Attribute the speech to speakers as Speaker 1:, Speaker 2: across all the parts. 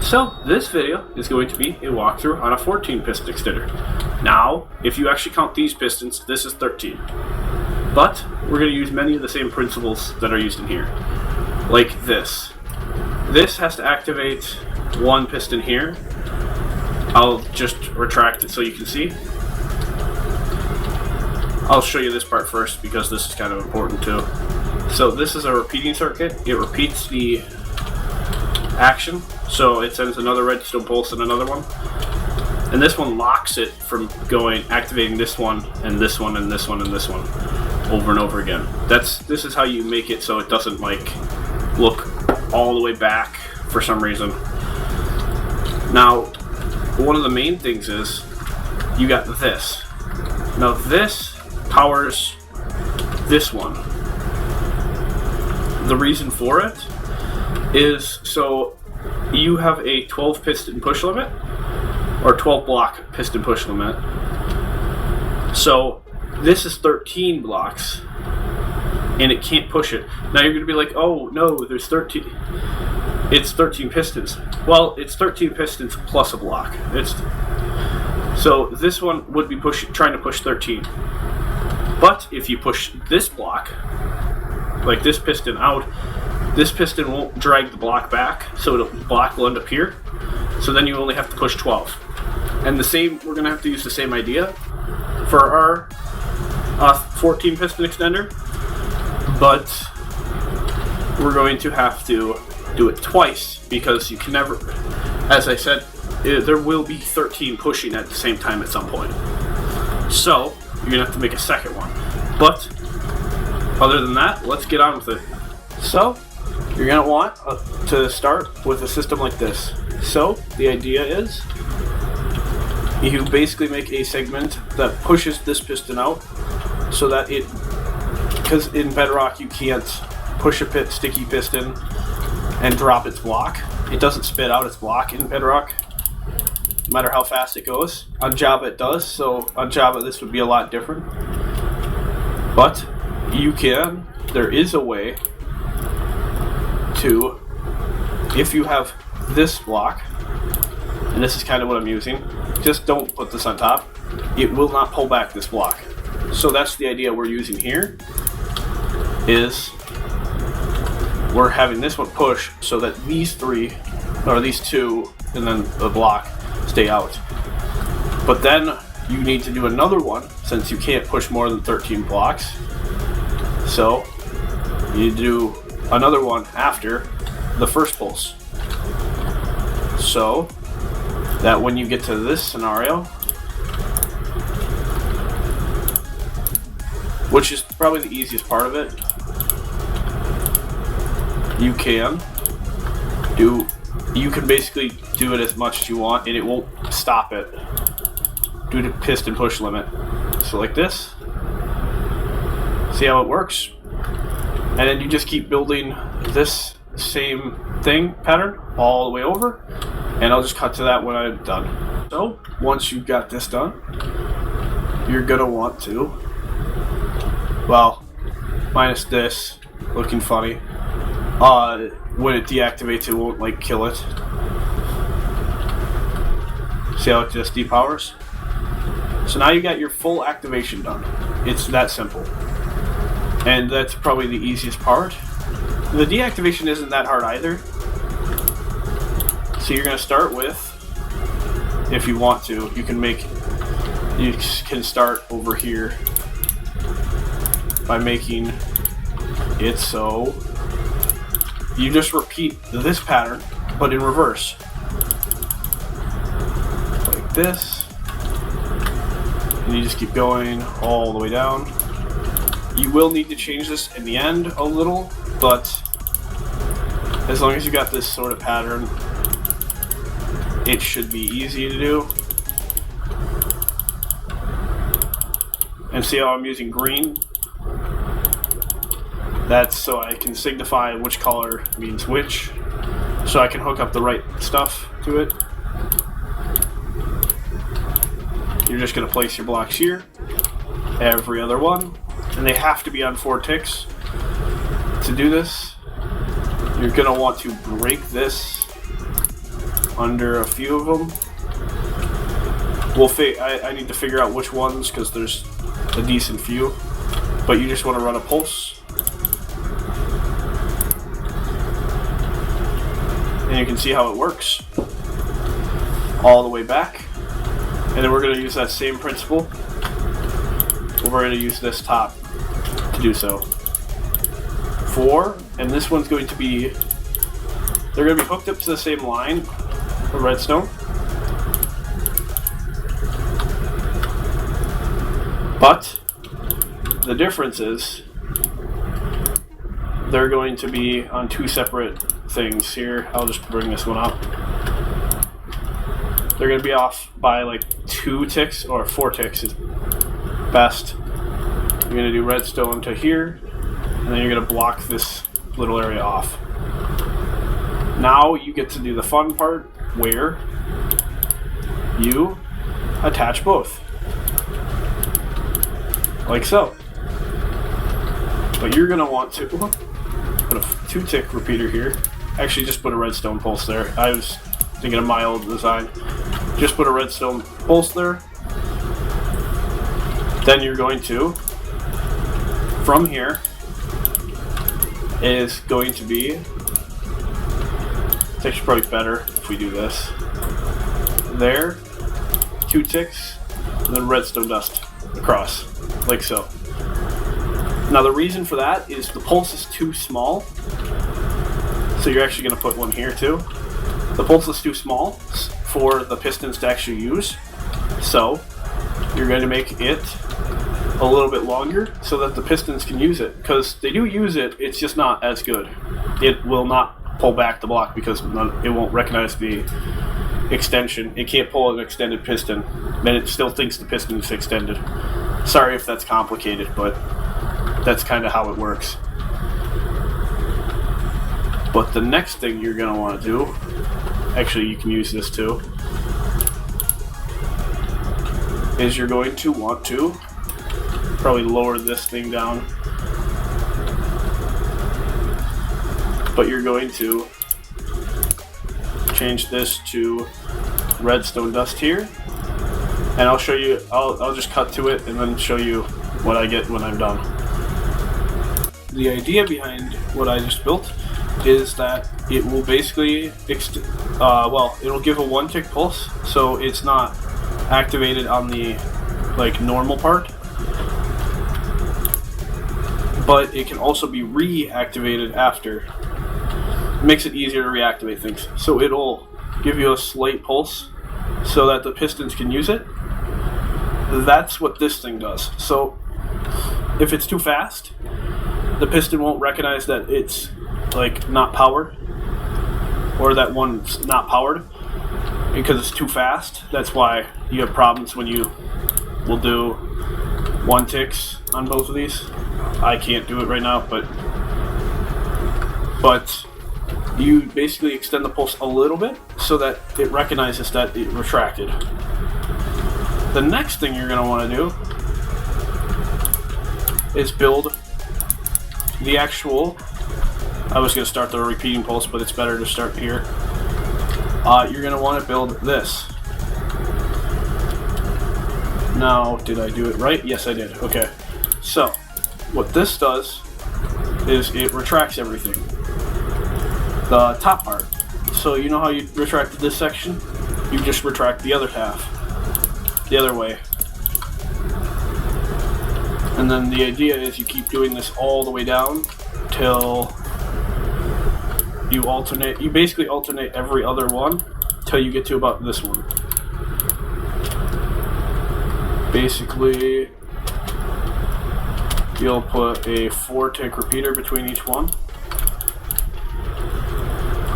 Speaker 1: So this video is going to be a walkthrough on a 14 piston extender. Now, if you actually count these pistons, this is 13. But we're going to use many of the same principles that are used in here. Like this. This has to activate one piston here. I'll just retract it so you can see. I'll show you this part first because this is kind of important too. So this is a repeating circuit. It repeats the action, so it sends another redstone pulse and another one. And this one locks it from activating this one and this one and this one and this one over and over again. This is how you make it so it doesn't like look all the way back for some reason. Now, one of the main things is you got this. Now this powers this one. The reason for it is so you have a 12 piston push limit or 12 block piston push limit. So this is 13 blocks and it can't push it. Now you're going to be like, oh no, there's 13. It's 13 pistons. Well, it's 13 pistons plus a block. So this one would be trying to push 13. But if you push this block, like this piston out, this piston won't drag the block back, so the block will end up here. So then you only have to push 12. And we're going to have to use the same idea for our 14 piston extender, but we're going to have to do it twice because you can never, as I said, there will be 13 pushing at the same time at some point. So you're going to have to make a second one. But other than that, let's get on with it. So you're going to want to start with a system like this. So the idea is you basically make a segment that pushes this piston out so that because in Bedrock you can't push a sticky piston and drop its block. It doesn't spit out its block in Bedrock, no matter how fast it goes. On Java it does, so on Java this would be a lot different. But there is a way to, if you have this block, and this is kind of what I'm using, just don't put this on top, it will not pull back this block. So that's the idea we're using here, is we're having this one push so that these two, and then the block stay out. But then you need to do another one since you can't push more than 13 blocks. So you do another one after the first pulse. So that when you get to this scenario, which is probably the easiest part of it, you can basically do it as much as you want and it won't stop it due to piston push limit. So like this. See how it works? And then you just keep building this same pattern all the way over, and I'll just cut to that when I'm done. So once you've got this done, you're gonna want to, well, minus this looking funny, when it deactivates it won't like kill it. See how it just depowers? So now you got your full activation done. It's that simple. And that's probably the easiest part. The deactivation isn't that hard either. So you're going to start with, if you want to, you can start over here by making it so you just repeat this pattern, but in reverse. Like this. And you just keep going all the way down. You will need to change this in the end a little, but as long as you got this sort of pattern, it should be easy to do. And see how I'm using green? That's so I can signify which color means which, so I can hook up the right stuff to it. You're just going to place your blocks here, every other one. And they have to be on 4 ticks. To do this, you're going to want to break this under a few of them. I need to figure out which ones because there's a decent few. But you just want to run a pulse. And you can see how it works. All the way back. And then we're going to use that same principle. We're going to use this top to do so. 4, and this one's going to be, they're going to be hooked up to the same line, the redstone. But the difference is they're going to be on 2 separate things. Here, I'll just bring this one up. They're going to be off by like 2 ticks, or 4 ticks is best. You're going to do redstone to here, and then you're going to block this little area off. Now you get to do the fun part where you attach both. Like so. But you're going to want to put a 2-tick repeater here. Actually, just put a redstone pulse there. I was thinking of my old design. Just put a redstone pulse there. Then you're going to, from here, is going to be, it's actually probably better if we do this. There, 2 ticks, and then redstone dust across, like so. Now the reason for that is the pulse is too small, so you're actually going to put one here too. The pulse is too small for the pistons to actually use, so you're going to make it a little bit longer so that the pistons can use it, because they do use it, it's just not as good. It will not pull back the block because it won't recognize the extension. It can't pull an extended piston, then it still thinks the piston is extended. Sorry if that's complicated, but that's kind of how it works. But the next thing you're going to want to do, actually you can use this too, is you're going to want to probably lower this thing down, but you're going to change this to redstone dust here, and I'll show you, I'll just cut to it and then show you what I get when I'm done. The idea behind what I just built is that it will basically it'll give a 1-tick pulse, so it's not activated on the like normal part, but it can also be reactivated after. It makes it easier to reactivate things. So it'll give you a slight pulse so that the pistons can use it. That's what this thing does. So if it's too fast, the piston won't recognize that it's like not powered, or that one's not powered, because it's too fast. That's why you have problems when you will do 1 ticks on both of these. I can't do it right now, but you basically extend the pulse a little bit so that it recognizes that it retracted. The next thing you're going to want to do is build the actual, I was going to start the repeating pulse, but it's better to start here. You're going to want to build this. Now, did I do it right? Yes, I did. Okay. So, what this does is it retracts everything. The top part. So, you know how you retracted this section? You just retract the other half. The other way. And then the idea is you keep doing this all the way down till you alternate. You basically alternate every other one till you get to about this one. Basically, you'll put a 4-tick repeater between each one,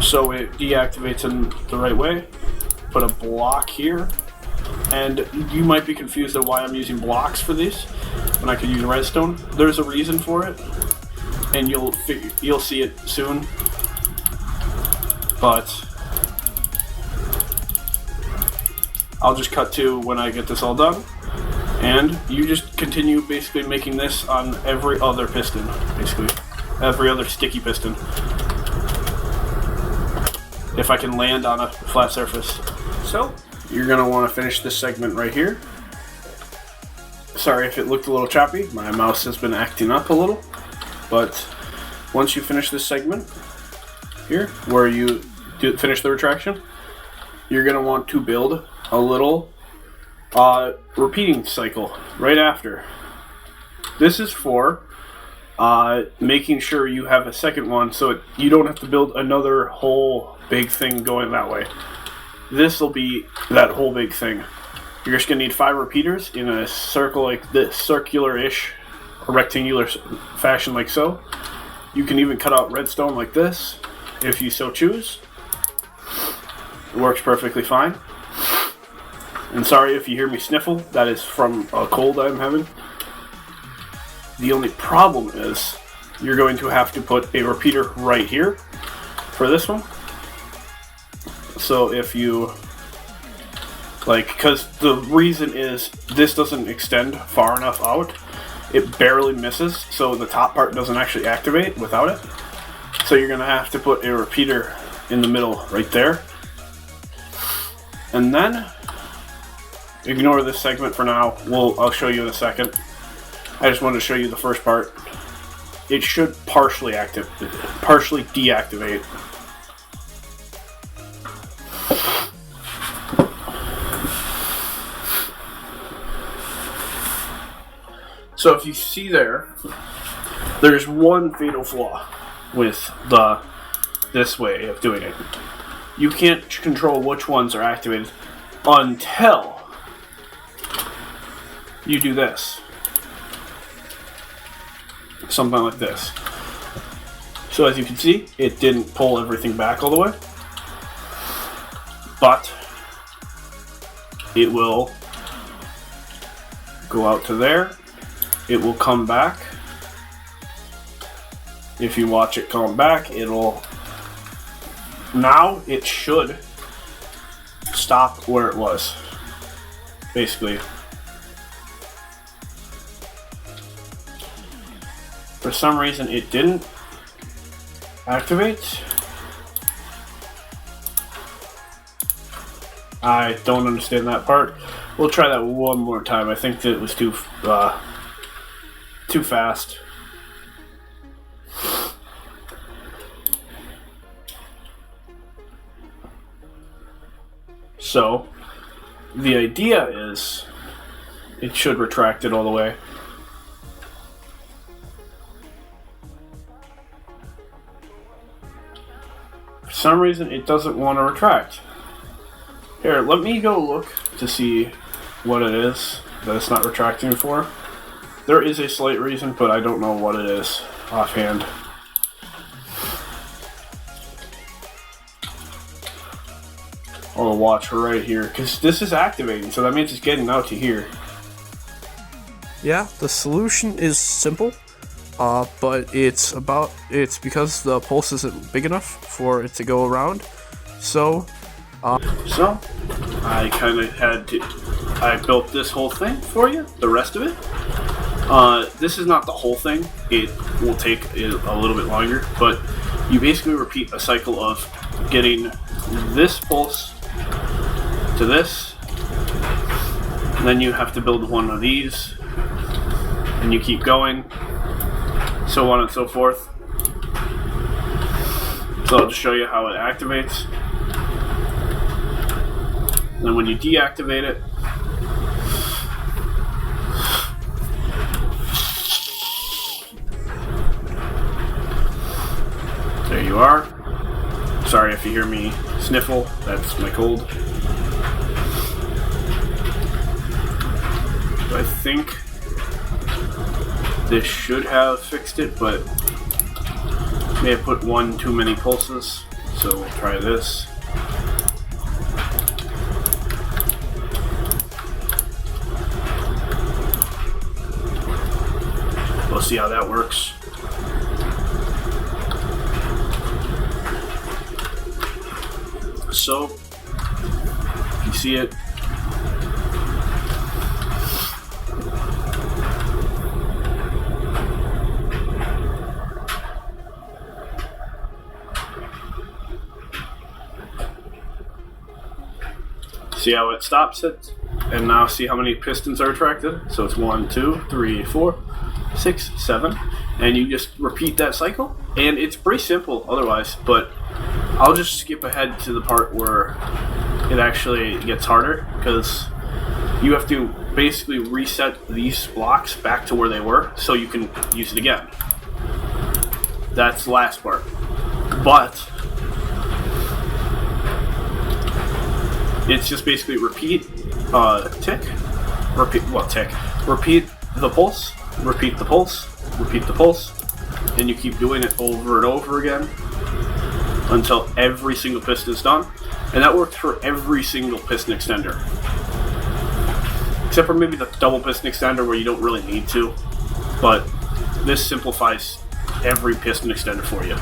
Speaker 1: so it deactivates in the right way. Put a block here, and you might be confused at why I'm using blocks for these when I could use redstone. There's a reason for it, and you'll see it soon. But I'll just cut to when I get this all done. And you just continue basically making this on every other piston, basically. Every other sticky piston. if I can land on a flat surface. So you're going to want to finish this segment right here. Sorry if it looked a little choppy, my mouse has been acting up a little, but once you finish this segment here, where you finish the retraction, you're going to want to build a little repeating cycle right after. This is for making sure you have a second one so you don't have to build another whole big thing going that way. This will be that whole big thing. You're just going to need 5 repeaters in a circle like this, circular-ish, or rectangular fashion like so. You can even cut out redstone like this, if you so choose. It works perfectly fine. And sorry if you hear me sniffle, that is from a cold I'm having. The only problem is, you're going to have to put a repeater right here for this one. So if you... because the reason is this doesn't extend far enough out. It barely misses, so the top part doesn't actually activate without it. So you're going to have to put a repeater in the middle right there. And then, ignore this segment for now. I'll show you in a second. I just wanted to show you the first part. It should partially deactivate. So if you see there's one fatal flaw with this way of doing it. You can't control which ones are activated until you do this. Something like this. So as you can see, it didn't pull everything back all the way. But it will go out to there. It will come back. If you watch it come back, now it should stop where it was. Basically. For some reason it didn't activate. I don't understand that part. We'll try that one more time. I think that it was too fast. So, the idea is it should retract it all the way. For some reason, it doesn't want to retract. Here, let me go look to see what it is that it's not retracting for. There is a slight reason, but I don't know what it is offhand. I'll watch right here, because this is activating, so that means it's getting out to here.
Speaker 2: Yeah, the solution is simple, but it's because the pulse isn't big enough for it to go around. So
Speaker 1: I kind of I built this whole thing for you, the rest of it. This is not the whole thing. It will take a little bit longer, but you basically repeat a cycle of getting this pulse to this, and then you have to build one of these, and you keep going, so on and so forth. So I'll just show you how it activates. And when you deactivate it, there you are. Sorry if you hear me sniffle, that's my cold. I think this should have fixed it, but may have put one too many pulses, so we'll try this. We'll see how that works. So, if you see it, See how it stops it? And now see how many pistons are attracted? So it's 1, 2, 3, 4, 6, 7. And you just repeat that cycle. And it's pretty simple otherwise, but I'll just skip ahead to the part where it actually gets harder, because you have to basically reset these blocks back to where they were so you can use it again. That's the last part. But it's just basically repeat, tick, repeat the pulse, repeat the pulse, repeat the pulse, and you keep doing it over and over again until every single piston is done. And that worked for every single piston extender, except for maybe the double piston extender where you don't really need to, but this simplifies every piston extender for you.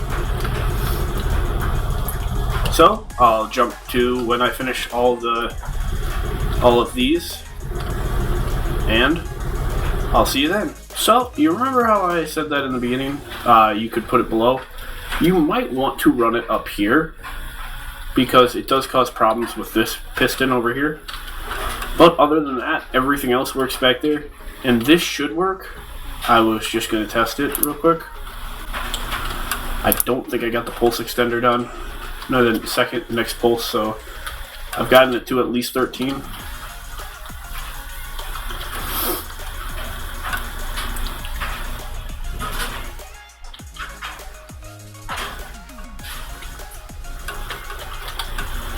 Speaker 1: So I'll jump to when I finish all of these, and I'll see you then. So you remember how I said that in the beginning? You could put it below. You might want to run it up here, because it does cause problems with this piston over here. But other than that, everything else works back there, and this should work. I was just going to test it real quick. I don't think I got the pulse extender done. No, the next pulse, so I've gotten it to at least 13.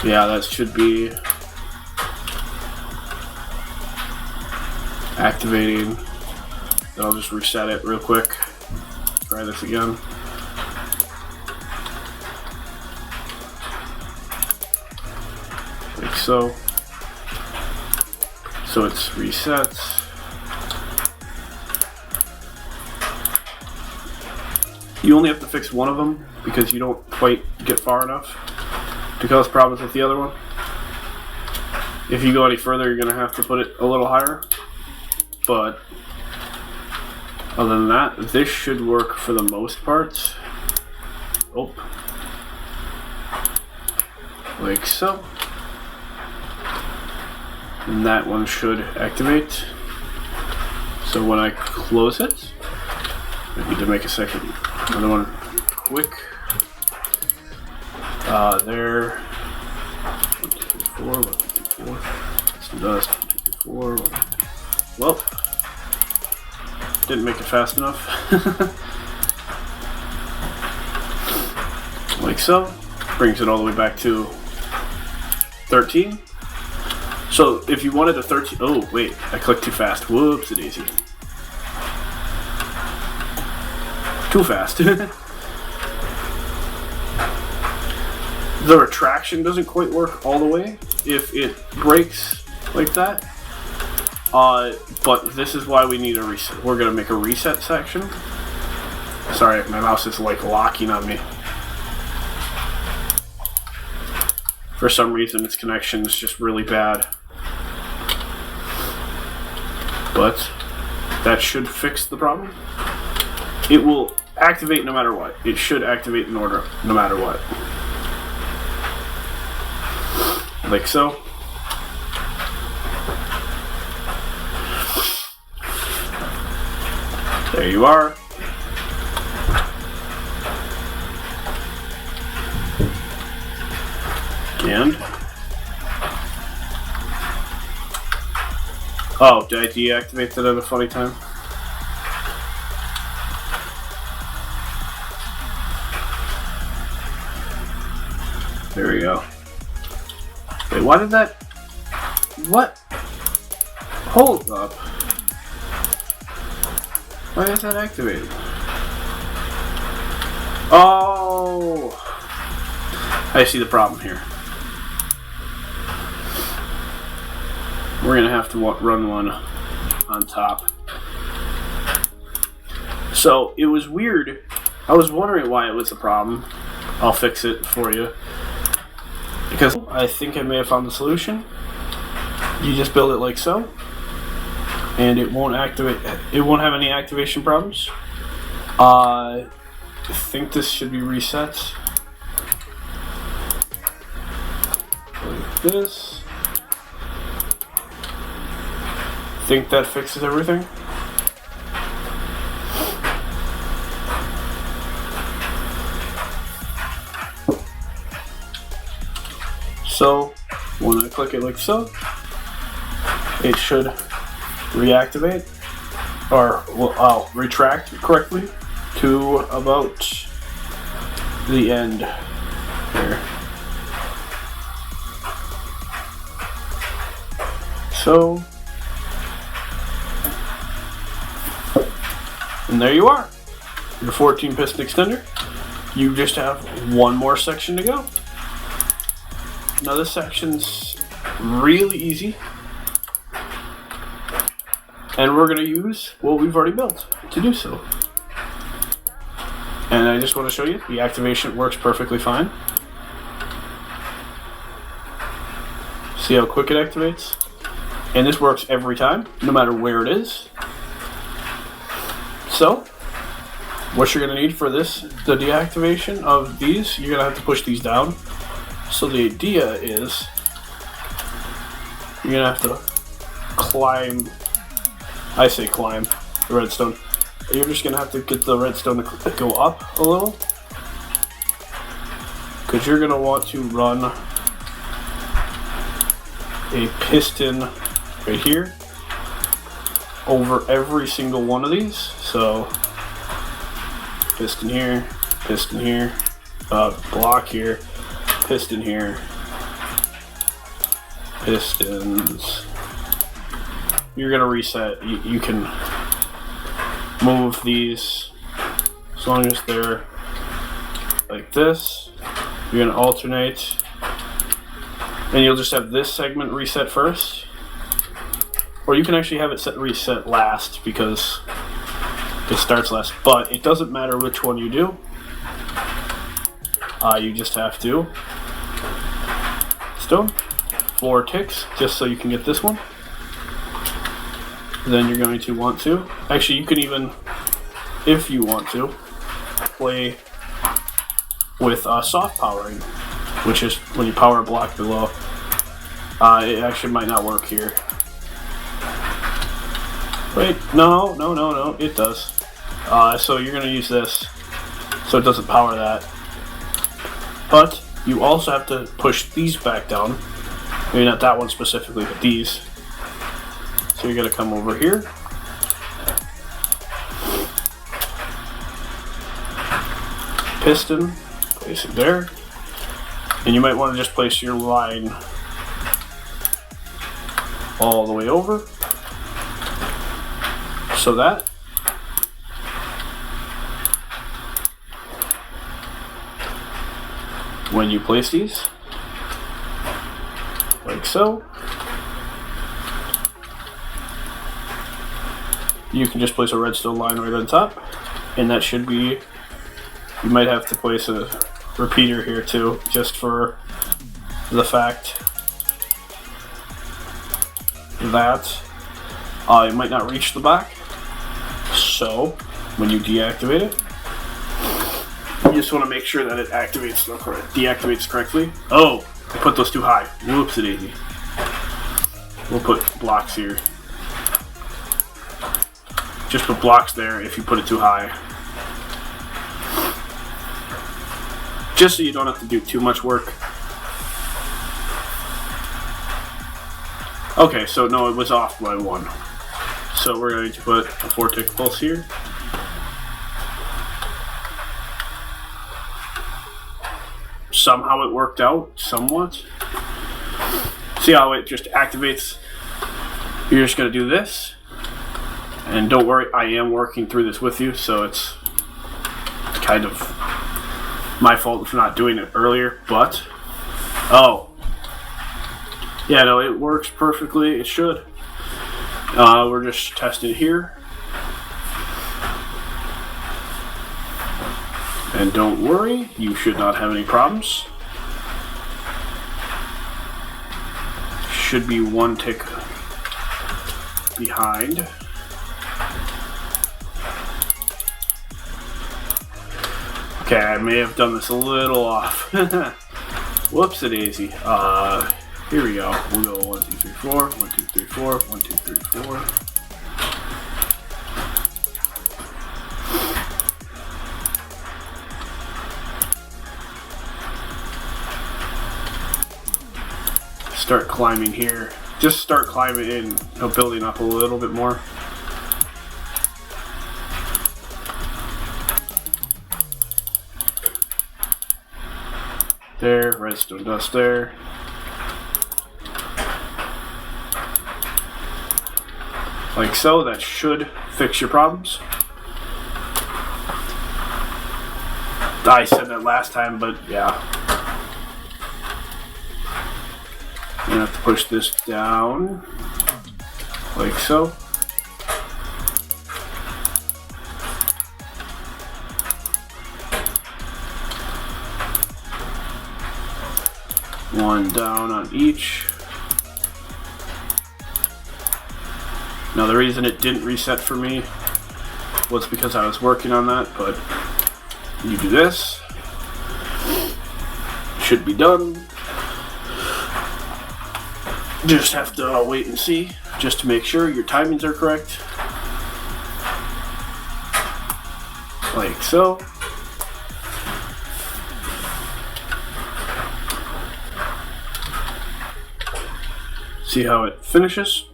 Speaker 1: Yeah, that should be activating. Then I'll just reset it real quick. Try this again. Like so. So it's reset. You only have to fix one of them because you don't quite get far enough to cause problems with the other one. If you go any further, you're going to have to put it a little higher. But other than that, this should work for the most part. Oh. Like so. And that one should activate. So when I close it, I need to make another one quick. There. 1, 2, 3, 4, 1, 2, 3, 4. Let's do this. 1, 2, 3, 4. Well, didn't make it fast enough. Like so. Brings it all the way back to 13. So if you wanted a 13, oh wait, I clicked too fast. Whoopsie-daisy. Too fast. The retraction doesn't quite work all the way if it breaks like that. But this is why we need a reset. We're gonna make a reset section. Sorry, my mouse is like locking on me. For some reason, its connection is just really bad. But that should fix the problem. It will activate no matter what. It should activate in order no matter what. Like so. There you are. And oh, did I deactivate that at a funny time? There we go. Wait, why did that? What? Hold up. Why is that activated? Oh, I see the problem here. We're gonna have to run one on top. So it was weird. I was wondering why it was a problem. I'll fix it for you. Because I think I may have found the solution. You just build it like so. And it won't activate. It won't have any activation problems. I think this should be reset. Like this. think that fixes everything. So when I click it like so, it should reactivate, or well, I'll retract correctly to about the end here. So, and there you are, your 14 piston extender. You just have one more section to go. Now this section's really easy, and we're going to use what we've already built to do so. And I just want to show you, the activation works perfectly fine. See how quick it activates? And this works every time, no matter where it is. So, what you're going to need for this, the deactivation of these, you're going to have to push these down. So the idea is, you're going to have to climb, I say climb, the redstone. You're just going to have to get the redstone to go up a little. Because you're going to want to run a piston right here over every single one of these. So piston here, block here, piston here, pistons. You're gonna reset. You can move these as long as they're like this. You're gonna alternate, and you'll just have this segment reset first, or you can actually have it reset last because it starts last. But it doesn't matter which one you do. You just have to stone 4 ticks just so you can get this one. Then you're going to want to, actually you can even, if you want to, play with soft powering, which is when you power a block below. It actually might not work here. Wait, no, it does. So you're going to use this so it doesn't power that. But you also have to push these back down. Maybe not that one specifically, but these. So you're going to come over here. Piston, place it there. And you might want to just place your line all the way over. So that when you place these, like so, you can just place a redstone line right on top, and that should be, you might have to place a repeater here too, just for the fact that it might not reach the back. So when you deactivate it, you just want to make sure that it deactivates correctly. Oh, I put those too high. Whoopsie-daisy. We'll put blocks here. Just put blocks there if you put it too high. Just so you don't have to do too much work. Okay, so no, it was off by 1. So we're going to put a 4-tick pulse here. Somehow it worked out, somewhat. See how it just activates? You're just going to do this. And don't worry, I am working through this with you, so it's kind of my fault for not doing it earlier, but... Oh. Yeah, no, it works perfectly. It should. We're just testing here. And don't worry, you should not have any problems. Should be 1 tick behind. Okay, I may have done this a little off. Whoopsie-daisy. Here we go. We'll go 1, 2, 3, 4, 1, 2, 3, 4, 1, 2, 3, 4. Start climbing here. Just start climbing in, building up a little bit more. There, redstone dust there. Like so, that should fix your problems. I said that last time, but yeah. I'm gonna have to push this down, like so. One down on each. Now the reason it didn't reset for me was because I was working on that, but you do this. Should be done. Just have to wait and see, just to make sure your timings are correct. Like so. See how it finishes.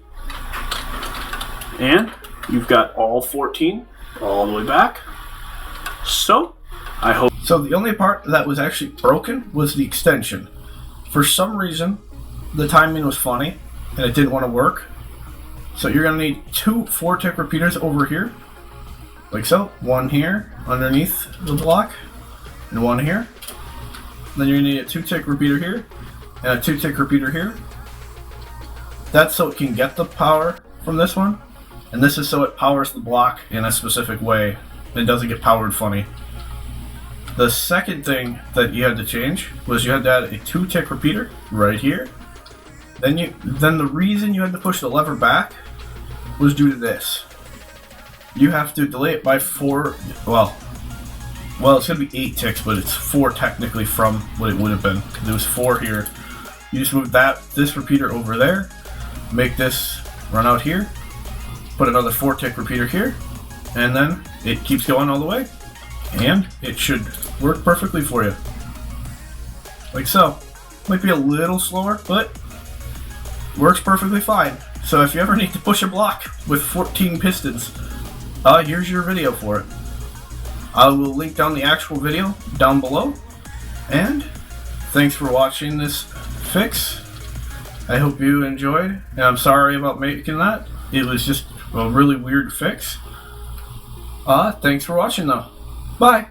Speaker 1: And you've got all 14 all the way back. So, I hope...
Speaker 3: So the only part that was actually broken was the extension. For some reason, the timing was funny, and it didn't want to work. So you're going to need 2 4-tick repeaters over here, like so. One here, underneath the block, and one here. Then you're going to need a 2-tick repeater here, and a 2-tick repeater here. That's so it can get the power from this one, and this is so it powers the block in a specific way. It doesn't get powered funny. The second thing that you had to change was you had to add a 2-tick repeater right here. Then the reason you had to push the lever back was due to this. You have to delay it by 4. Well, it's gonna be 8 ticks, but it's 4 technically from what it would have been, because it was 4 here. You just move this repeater over there, make this run out here, put another 4-tick repeater here, and then it keeps going all the way, and it should work perfectly for you. Like so. Might be a little slower, but works perfectly fine. So if you ever need to push a block with 14 pistons, here's your video for it. I will link down the actual video down below. And thanks for watching this fix. I hope you enjoyed, and I'm sorry about making that. It was just a really weird fix. Thanks for watching though. Bye!